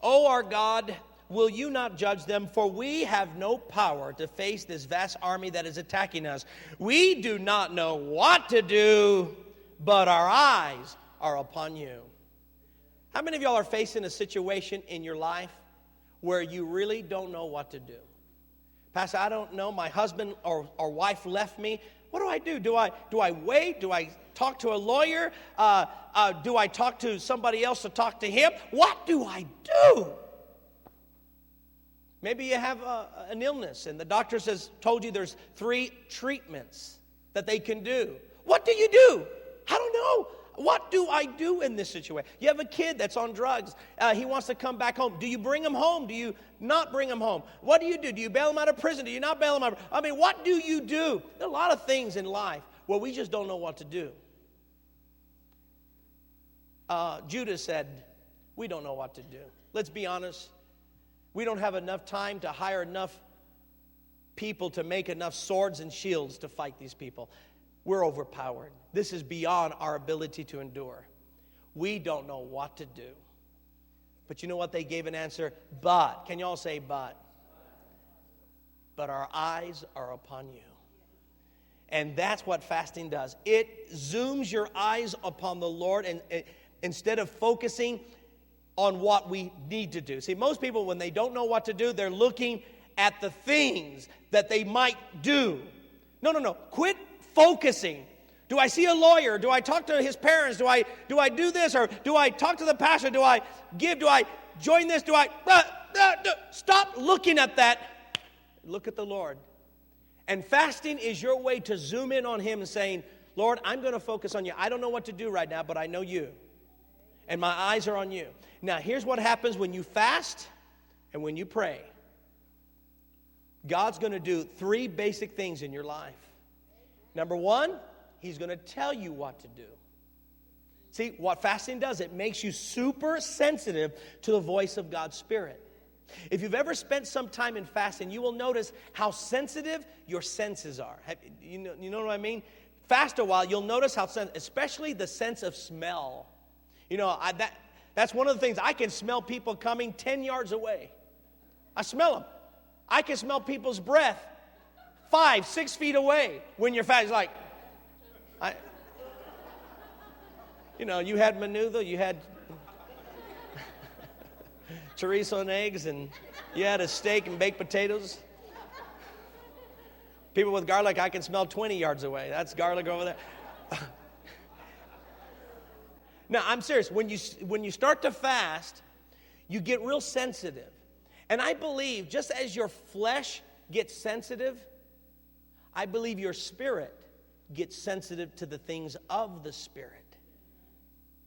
O our God, will you not judge them? For we have no power to face this vast army that is attacking us. We do not know what to do, but our eyes are upon you. How many of y'all are facing a situation in your life where you really don't know what to do? Pastor, I don't know. My husband or wife left me. What do I do? Do I wait? Do I talk to a lawyer? Do I talk to somebody else to talk to him? What do I do? Maybe you have an illness and the doctor has told you there's 3 treatments that they can do. What do you do? I don't know. What do I do in this situation? You have a kid that's on drugs. He wants to come back home. Do you bring him home? Do you not bring him home? What do you do? Do you bail him out of prison? Do you not bail him out? I mean, what do you do? There are a lot of things in life where we just don't know what to do. Judah said, we don't know what to do. Let's be honest. We don't have enough time to hire enough people to make enough swords and shields to fight these people. We're overpowered. This is beyond our ability to endure. We don't know what to do. But you know what? They gave an answer. But. Can you all say but? But our eyes are upon you. And that's what fasting does. It zooms your eyes upon the Lord and instead of focusing on what we need to do. See, most people, when they don't know what to do, they're looking at the things that they might do. No. Quit focusing. Do I see a lawyer? Do I talk to his parents? Do I do this? Or do I talk to the pastor? Do I give? Do I join this? Stop looking at that. Look at the Lord. And fasting is your way to zoom in on him and saying, Lord, I'm going to focus on you. I don't know what to do right now, but I know you. And my eyes are on you. Now, here's what happens when you fast and when you pray. God's going to do 3 basic things in your life. Number 1, he's going to tell you what to do. See, what fasting does, it makes you super sensitive to the voice of God's Spirit. If you've ever spent some time in fasting, you will notice how sensitive your senses are. You know what I mean? Fast a while, you'll notice how sensitive, especially the sense of smell. You know, that's one of the things. I can smell people coming 10 yards away. I smell them. I can smell people's breath 5, 6 feet away when you're fast. It's like, you had menudo, you had chorizo and eggs, and you had a steak and baked potatoes. People with garlic, I can smell 20 yards away. That's garlic over there. Now, I'm serious. When you start to fast, you get real sensitive. And I believe just as your flesh gets sensitive, I believe your spirit gets sensitive to the things of the Spirit.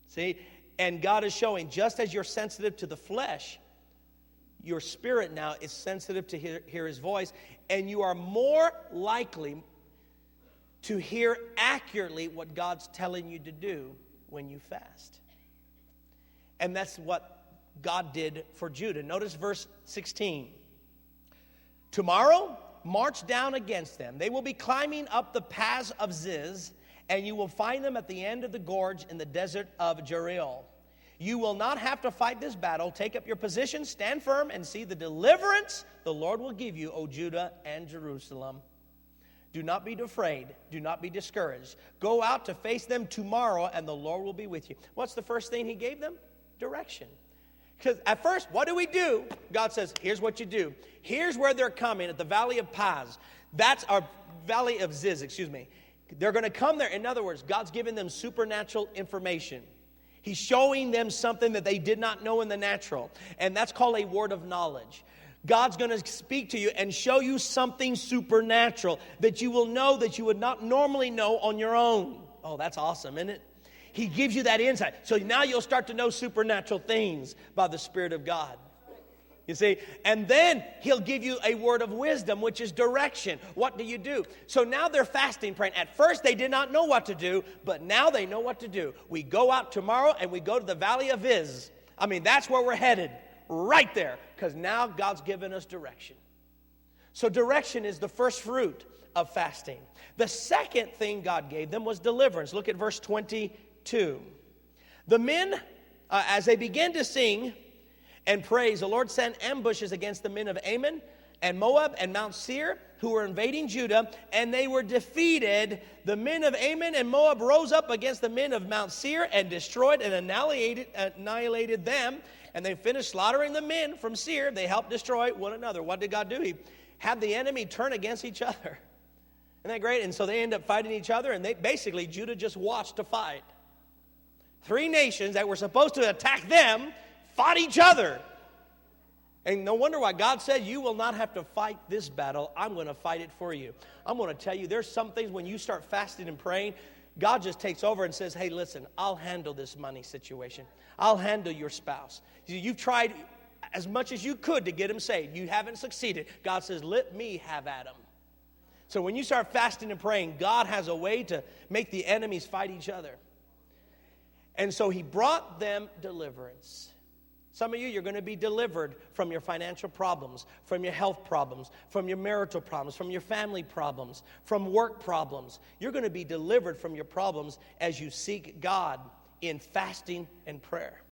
See? And God is showing, just as you're sensitive to the flesh, your spirit now is sensitive to hear his voice, and you are more likely to hear accurately what God's telling you to do when you fast. And that's what God did for Judah. Notice verse 16. Tomorrow, march down against them. They will be climbing up the paths of Ziz, and you will find them at the end of the gorge in the desert of Jereel. You will not have to fight this battle. Take up your position, stand firm, and see the deliverance the Lord will give you, O Judah and Jerusalem. Do not be afraid. Do not be discouraged. Go out to face them tomorrow, and the Lord will be with you. What's the first thing he gave them? Direction. Because at first, what do? God says, here's what you do. Here's where they're coming, at the Valley of Paz. That's our Valley of Ziz, They're going to come there. In other words, God's giving them supernatural information. He's showing them something that they did not know in the natural. And that's called a word of knowledge. God's going to speak to you and show you something supernatural that you will know that you would not normally know on your own. Oh, that's awesome, isn't it? He gives you that insight. So now you'll start to know supernatural things by the Spirit of God. You see? And then he'll give you a word of wisdom, which is direction. What do you do? So now they're fasting, praying. At first they did not know what to do, but now they know what to do. We go out tomorrow and we go to the Valley of Ziz. That's where we're headed. Right there. Because now God's given us direction. So direction is the first fruit of fasting. The second thing God gave them was deliverance. Look at verse 22. The men, as they began to sing, and praise, the Lord sent ambushes against the men of Ammon and Moab and Mount Seir, who were invading Judah, and they were defeated. The men of Ammon and Moab rose up against the men of Mount Seir and destroyed and annihilated them. And they finished slaughtering the men from Seir. They helped destroy one another. What did God do? He had the enemy turn against each other. Isn't that great? And so they end up fighting each other, and basically Judah just watched a fight. 3 nations that were supposed to attack them fought each other. And no wonder why God said, you will not have to fight this battle. I'm going to fight it for you. I'm going to tell you, there's some things when you start fasting and praying, God just takes over and says, hey, listen, I'll handle this money situation. I'll handle your spouse. You've tried as much as you could to get him saved. You haven't succeeded. God says, let me have at him. So when you start fasting and praying, God has a way to make the enemies fight each other. And so he brought them deliverance. Some of you, you're going to be delivered from your financial problems, from your health problems, from your marital problems, from your family problems, from work problems. You're going to be delivered from your problems as you seek God in fasting and prayer.